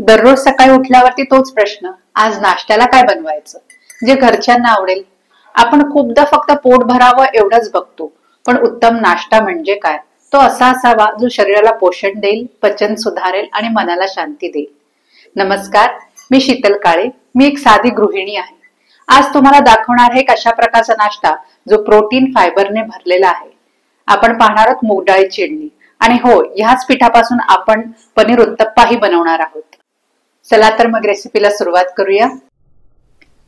दररोज सकाळी उठल्यावरती तोच प्रश्न, आज नाश्त्याला काय बनवायचं, जे घरच्यांना आवडेल. आपण खूपदा फक्त पोट भरावं एवढंच बघतो, पण उत्तम नाश्ता म्हणजे काय, तो असा असावा जो शरीराला पोषण देईल, पचन सुधारेल आणि मनाला शांती देईल. नमस्कार, मी शीतल काळे. मी एक साधी गृहिणी आहे. आज तुम्हाला दाखवणार आहे एक अशा प्रकारचा नाश्ता जो प्रोटीन फायबरने भरलेला आहे. आपण पाहणार आहोत मूग डाळीची इडली. आणि हो, ह्याच पिठापासून आपण पनीर उत्तप्पाही बनवणार आहोत. चला तर मग रेसिपीला सुरुवात करूया.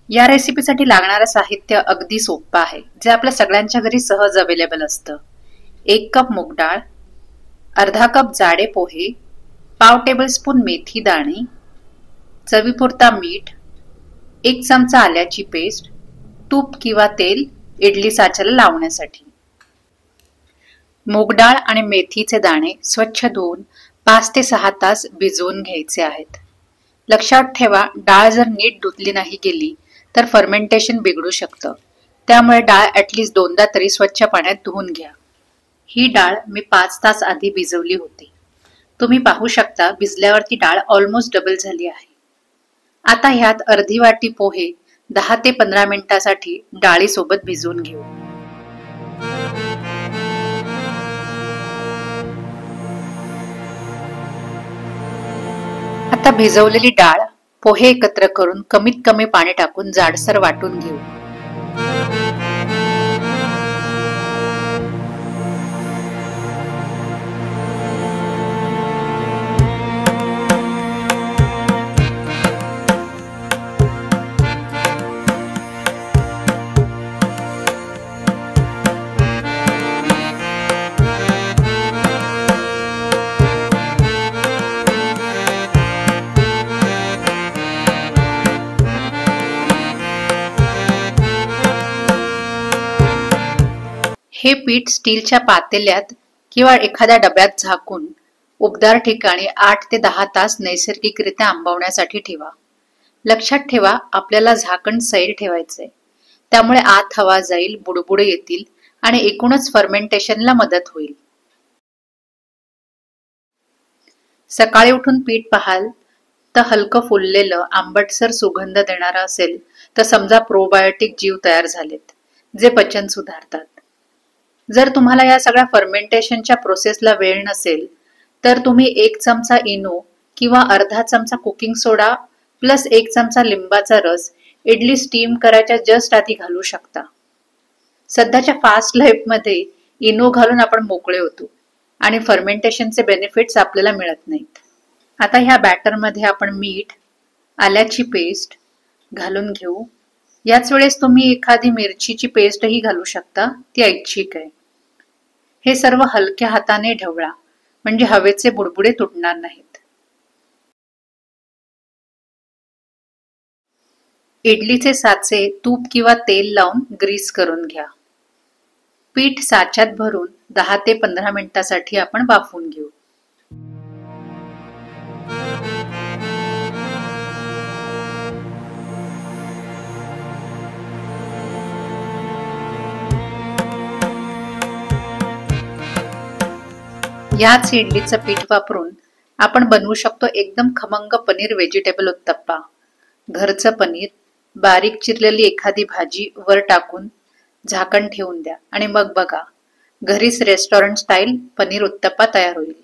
या रेसिपीसाठी लागणारं साहित्य अगदी सोपं आहे, जे आपल्या सगळ्यांच्या घरी सहज अवेलेबल असतं. 1 कप मूग डाळ, अर्धा कप जाडे पोहे, पाव टेबलस्पून मेथी दाणे, चवीपुरता मीठ, 1 चमचा आल्याची पेस्ट, तूप किंवा तेल इडली साच्याला लावण्यासाठी. मूग डाळ आणि मेथीचे दाणे स्वच्छ धुवून 5 ते 6 तास भिजवून घ्यायचे आहेत. लक्षात ठेवा, डाळ जर नीट धुतली नाही गेली तर फर्मेंटेशन बिघडू शकतं. त्यामुळे डाळ ॲटलिस्ट 2दा तरी स्वच्छ पाण्यात धुवून घ्या. ही डाळ मी 5 तास आधी भिजवली होती. तुम्ही पाहू शकता भिजल्यावरती डाळ ऑलमोस्ट डबल झाली आहे. आता ह्यात अर्धी वाटी पोहे 10 ते 15 मिनिटासाठी डाळीसोबत भिजवून घेऊ. आता भिजवलेली डाळ, पोहे एकत्र करून कमीत कमी पाणी टाकून जाडसर वाटून घेऊ. हे पीठ स्टीलच्या पातेल्यात किंवा एखाद्या डब्यात झाकून उबदार ठिकाणी 8 ते 10 तास नैसर्गिकरित्या आंबवण्यासाठी ठेवा. लक्षात ठेवा, आपल्याला झाकण सैल ठेवायचंय. त्यामुळे आत हवा जाईल, बुडबुडे येतील आणि एकूणच फर्मेंटेशनला मदत होईल. सकाळी उठून पीठ पाहाल तर हलकं फुललेलं, आंबटसर सुगंध देणारं असेल तर समजा प्रोबायोटिक जीव तयार झालेत, जे पचन सुधारतात. जर तुम्हाला या सगळ्या फर्मेंटेशनच्या प्रोसेसला वेळ नसेल तर तुम्ही 1 चमचा इनो किंवा अर्धा चमचा कुकिंग सोडा प्लस 1 चमचा लिंबाचा रस इडली स्टीम करायच्या जस्ट आधी घालू शकता. सध्याच्या फास्ट लाईफमध्ये इनो घालून आपण मोकळे होतो आणि फर्मेंटेशनचे बेनिफिट्स आपल्याला मिळत नाहीत. आता ह्या बॅटरमध्ये आपण मीठ, आल्याची पेस्ट घालून घेऊ. याच वेळेस तुम्ही एखादी मिरचीची पेस्टही घालू शकता, ती ऐच्छिक आहे. हे सर्व हलक्या हाताने ढवळा, म्हणजे हवेचे बुडबुडे तुटणार नाहीत. इडलीचे साचे तूप किंवा तेल लावून ग्रीस करून घ्या. पीठ साच्यात भरून 10 ते 15 मिनिटासाठी आपण वाफवून घेऊ. याच इडलीचं पीठ वापरून आपण बनवू शकतो एकदम खमंग पनीर व्हेजिटेबल उत्तप्पा. घरचं पनीर, बारीक चिरलेली एखादी भाजी वर टाकून झाकण ठेवून द्या आणि मग बघा, घरीच रेस्टॉरंट स्टाईल पनीर उत्तप्पा तयार होईल.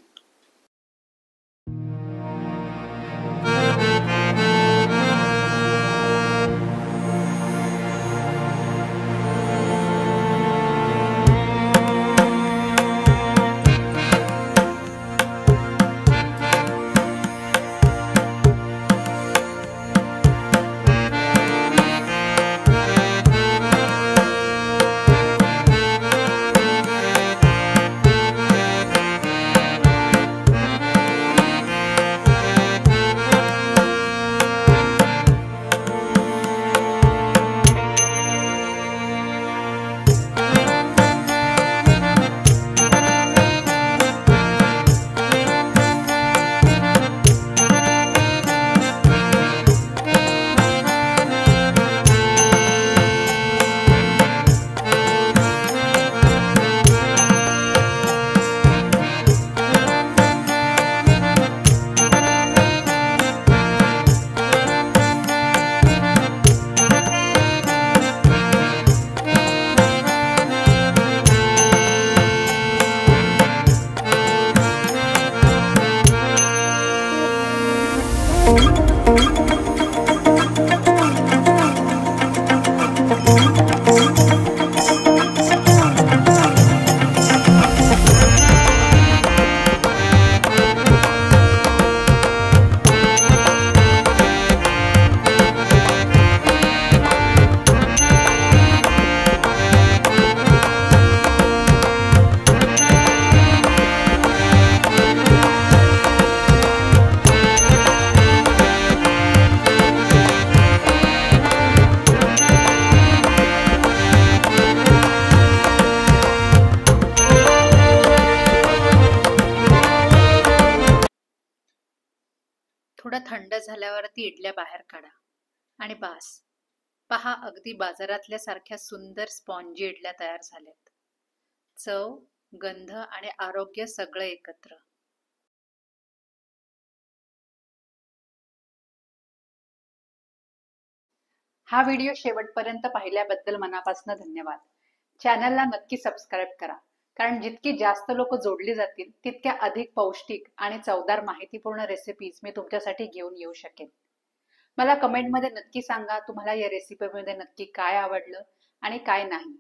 थोडं थंड झाल्यावरती इडल्या बाहेर काढा आणि बास. पहा, अगदी बाजारातल्या सारख्या सुंदर स्पॉन्जी इडल्या तयार झाल्यात. चव, गंध आणि आरोग्य सगळं एकत्र. हा व्हिडिओ शेवटपर्यंत पाहिल्याबद्दल मनापासून धन्यवाद. चॅनलला नक्की सबस्क्राईब करा, कारण जितकी जास्त लोक जोडली जातील तितक्या अधिक पौष्टिक आणि चवदार माहितीपूर्ण रेसिपीज मी तुमच्यासाठी घेऊन येऊ शकेन. मला कमेंटमध्ये नक्की सांगा तुम्हाला या रेसिपीमध्ये नक्की काय आवडलं आणि काय नाही.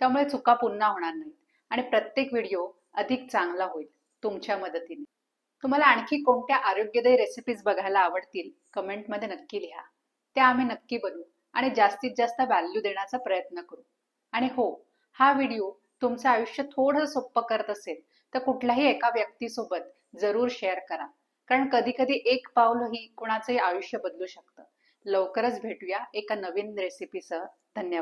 त्यामुळे चुका पुन्हा होणार नाहीत आणि प्रत्येक व्हिडिओ अधिक चांगला होईल तुमच्या मदतीने. तुम्हाला आणखी कोणत्या आरोग्यदायी रेसिपीज बघायला आवडतील कमेंटमध्ये नक्की लिहा. त्या आम्ही नक्की बनवू आणि जास्तीत जास्त व्हॅल्यू देण्याचा प्रयत्न करू. आणि हो, हा व्हिडिओ तुमचं आयुष्य थोडं सोपं करत असेल तर कुठल्याही एका व्यक्तीसोबत जरूर शेअर करा, कारण कधी कधी एक पाऊलही कुणाचंही आयुष्य बदलू शकतं. लवकरच भेटूया एका नवीन रेसिपीसह. धन्यवाद.